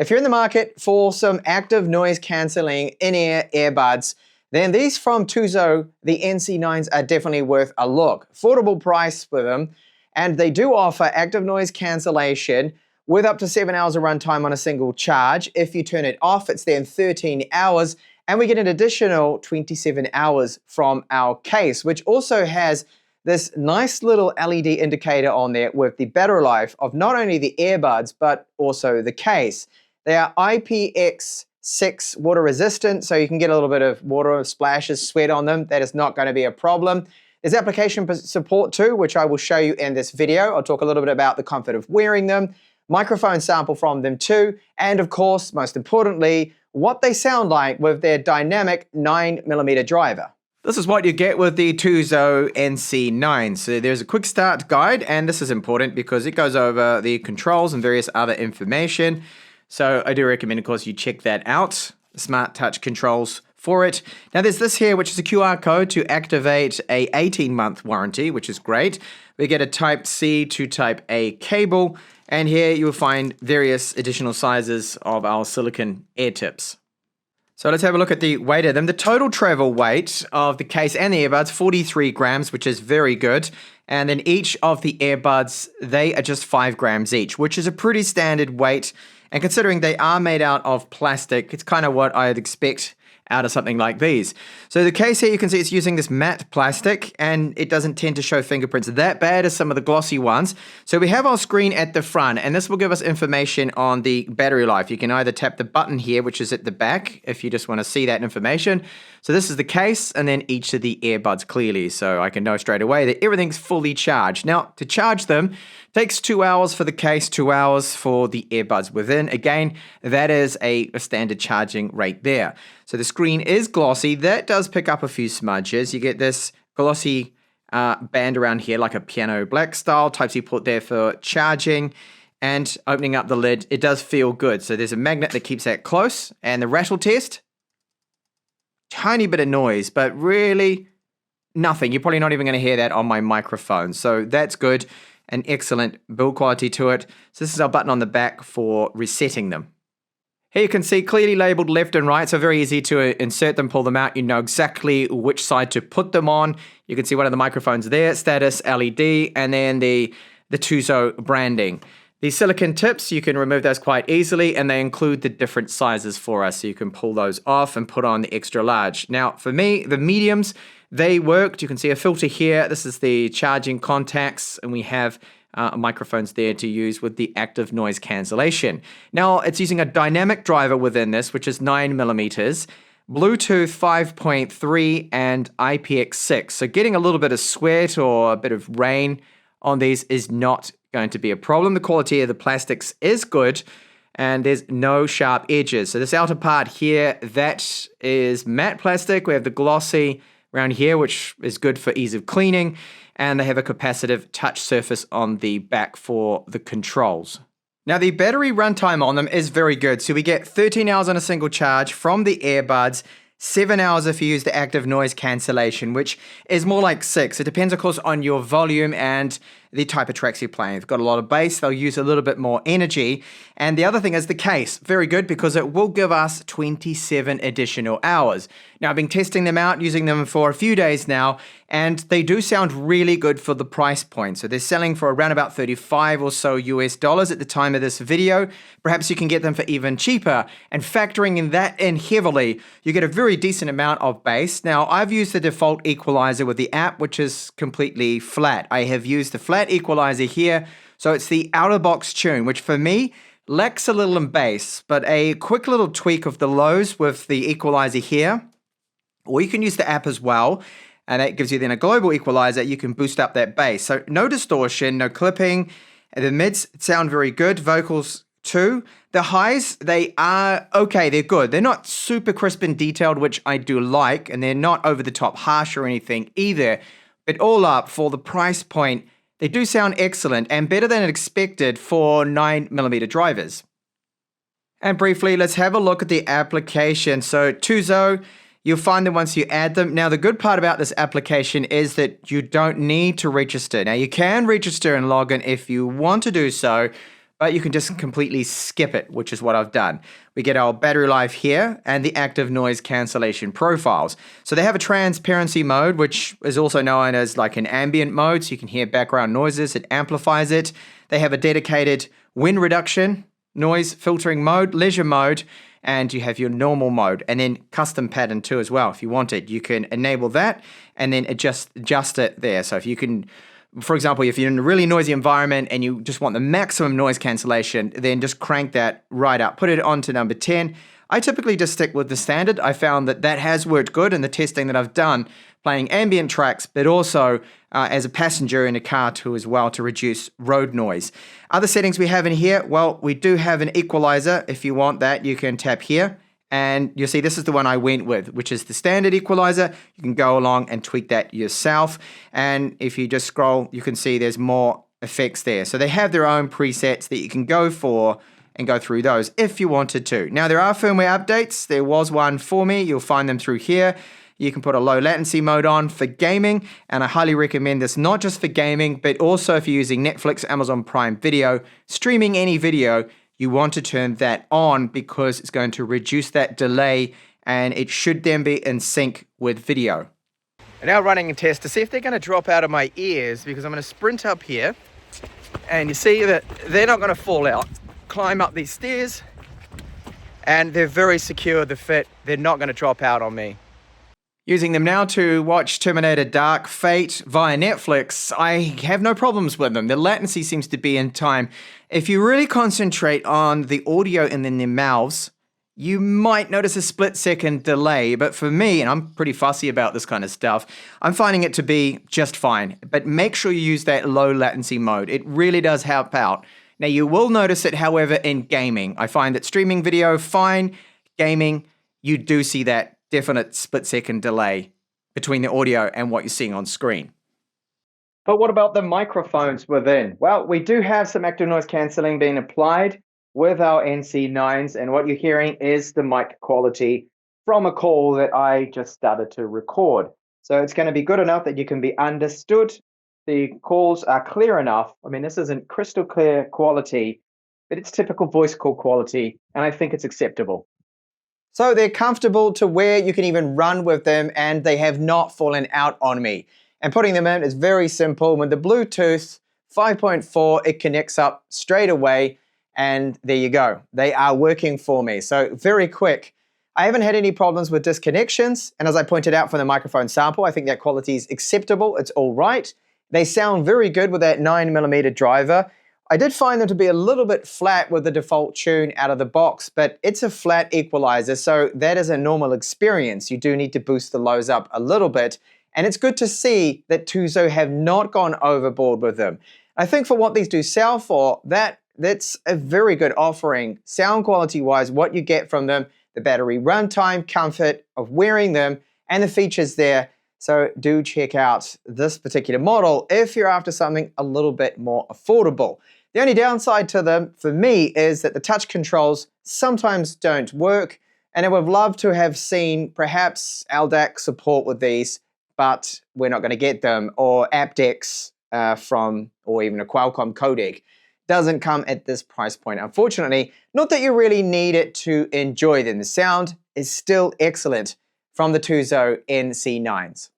If you're in the market for some active noise cancelling in-ear earbuds, then these from TOZO, the NC9s, are definitely worth a look. Affordable price with them, and they do offer active noise cancellation with up to 7 hours of runtime on a single charge. If you turn it off, it's then 13 hours, and we get an additional 27 hours from our case, which also has this nice little LED indicator on there with the battery life of not only the earbuds, but also the case. They are IPX6 water resistant, so you can get a little bit of water splashes, sweat on them. That is not going to be a problem. There's application support too, which I will show you in this video. I'll talk a little bit about the comfort of wearing them, microphone sample from them too, and of course, most importantly, what they sound like with their dynamic 9mm driver. This is what you get with the TOZO NC9. So there's a quick start guide, and this is important because it goes over the controls and various other information. So I do recommend, of course, you check that out. Smart touch controls for it. Now there's this here, which is a QR code to activate a 18-month warranty, which is great. We get a Type-C to Type-A cable, and here you'll find various additional sizes of our silicone ear tips. So let's have a look at the weight of them. The total travel weight of the case and the earbuds, 43 grams, which is very good. And then each of the earbuds, they are just 5 grams each, which is a pretty standard weight. And considering they are made out of plastic, it's kind of what I'd expect out of something like these. So the case here, you can see it's using this matte plastic, and it doesn't tend to show fingerprints that bad as some of the glossy ones. So we have our screen at the front, and this will give us information on the battery life. You can either tap the button here, which is at the back, if you just want to see that information. So this is the case, and then each of the earbuds clearly, so I can know straight away that everything's fully charged. Now, to charge them, takes 2 hours for the case, 2 hours for the earbuds within. Again, that is a standard charging rate there. So the screen is glossy. That does pick up a few smudges. You get this glossy band around here, like a piano black style. Type-C port there for charging. And opening up the lid, it does feel good. So there's a magnet that keeps that close. And the rattle test, tiny bit of noise, but really nothing. You're probably not even going to hear that on my microphone. So that's good. An excellent build quality to it. So this is our button on the back for resetting them. Here you can see clearly labeled left and right, so very easy to insert them, pull them out. You know exactly which side to put them on. You can see one of the microphones there, status, LED, and then the TOZO branding. These silicone tips, you can remove those quite easily, and they include the different sizes for us, so you can pull those off and put on the extra large. Now, for me, the mediums, they worked. You can see a filter here. This is the charging contacts, and we have microphones there to use with the active noise cancellation. Now, it's using a dynamic driver within this, which is 9mm, Bluetooth 5.3, and IPX6. So getting a little bit of sweat or a bit of rain on these is not going to be a problem. The quality of the plastics is good, and there's no sharp edges. So this outer part here, that is matte plastic. We have the glossy around here, which is good for ease of cleaning, and they have a capacitive touch surface on the back for the controls. Now, the battery runtime on them is very good. So we get 13 hours on a single charge from the earbuds, 7 hours if you use the active noise cancellation, which is more like 6. It depends, of course, on your volume and the type of tracks you're playing. If you've got a lot of bass, they'll use a little bit more energy. And the other thing is the case. Very good, because it will give us 27 additional hours. Now, I've been testing them out, using them for a few days now, and they do sound really good for the price point. So they're selling for around about 35 or so US dollars at the time of this video. Perhaps you can get them for even cheaper. And factoring that in heavily, you get a very decent amount of bass. Now, I've used the default equalizer with the app, which is completely flat. I have used the flat equalizer here, so it's the outer box tune, which for me lacks a little in bass, but a quick little tweak of the lows with the equalizer here, or you can use the app as well, and that gives you then a global equalizer. You can boost up that bass. So no distortion, no clipping. The mids sound very good, vocals too. The highs, they are okay, they're good. They're not super crisp and detailed, which I do like, and they're not over the top harsh or anything either. But all up, for the price point, they do sound excellent and better than expected for 9mm drivers. And briefly, let's have a look at the application. So TOZO, you'll find them once you add them. Now, the good part about this application is that you don't need to register. Now, you can register and log in if you want to do so, but you can just completely skip it, which is what I've done. We get our battery life here and the active noise cancellation profiles. So they have a transparency mode, which is also known as like an ambient mode, so you can hear background noises, it amplifies it. They have a dedicated wind reduction, noise filtering mode, leisure mode, and you have your normal mode, and then custom pattern too as well. If you want it, you can enable that and then adjust it there. So if you can, for example, if you're in a really noisy environment and you just want the maximum noise cancellation, then just crank that right up. Put it on to number 10. I typically just stick with the standard. I found that has worked good in the testing that I've done, playing ambient tracks, but also as a passenger in a car too as well to reduce road noise. Other settings we have in here, well, we do have an equalizer. If you want that, you can tap here. And you'll see this is the one I went with, which is the standard equalizer. You can go along and tweak that yourself. And if you just scroll, you can see there's more effects there. So they have their own presets that you can go for and go through those if you wanted to. Now, there are firmware updates. There was one for me. You'll find them through here. You can put a low latency mode on for gaming, and I highly recommend this not just for gaming, but also if you're using Netflix, Amazon Prime Video, streaming any video, you want to turn that on because it's going to reduce that delay and it should then be in sync with video. I'm now running a test to see if they're going to drop out of my ears because I'm going to sprint up here and you see that they're not going to fall out. Climb up these stairs and they're very secure, the fit. They're not going to drop out on me. Using them now to watch Terminator Dark Fate via Netflix, I have no problems with them. The latency seems to be in time. If you really concentrate on the audio in their mouths, you might notice a split-second delay, but for me, and I'm pretty fussy about this kind of stuff, I'm finding it to be just fine. But make sure you use that low latency mode. It really does help out. Now, you will notice it, however, in gaming. I find that streaming video, fine. Gaming, you do see that definite split-second delay between the audio and what you're seeing on screen. But what about the microphones within? Well, we do have some active noise cancelling being applied with our NC9s, and what you're hearing is the mic quality from a call that I just started to record. So it's going to be good enough that you can be understood. The calls are clear enough. I mean, this isn't crystal clear quality, but it's typical voice call quality, and I think it's acceptable. So they're comfortable to where you can even run with them, and they have not fallen out on me. And putting them in is very simple. With the Bluetooth 5.4, it connects up straight away, and there you go. They are working for me. So very quick. I haven't had any problems with disconnections, and as I pointed out from the microphone sample, I think that quality is acceptable. It's all right. They sound very good with that 9mm driver. I did find them to be a little bit flat with the default tune out of the box, but it's a flat equalizer, so that is a normal experience. You do need to boost the lows up a little bit, and it's good to see that TOZO have not gone overboard with them. I think for what these do sell for, that's a very good offering. Sound quality-wise, what you get from them, the battery runtime, comfort of wearing them, and the features there. So do check out this particular model if you're after something a little bit more affordable. The only downside to them, for me, is that the touch controls sometimes don't work, and I would love to have seen perhaps LDAC support with these, but we're not going to get them, or aptX or even a Qualcomm codec. Doesn't come at this price point, unfortunately. Not that you really need it to enjoy them. The sound is still excellent from the TOZO NC9s.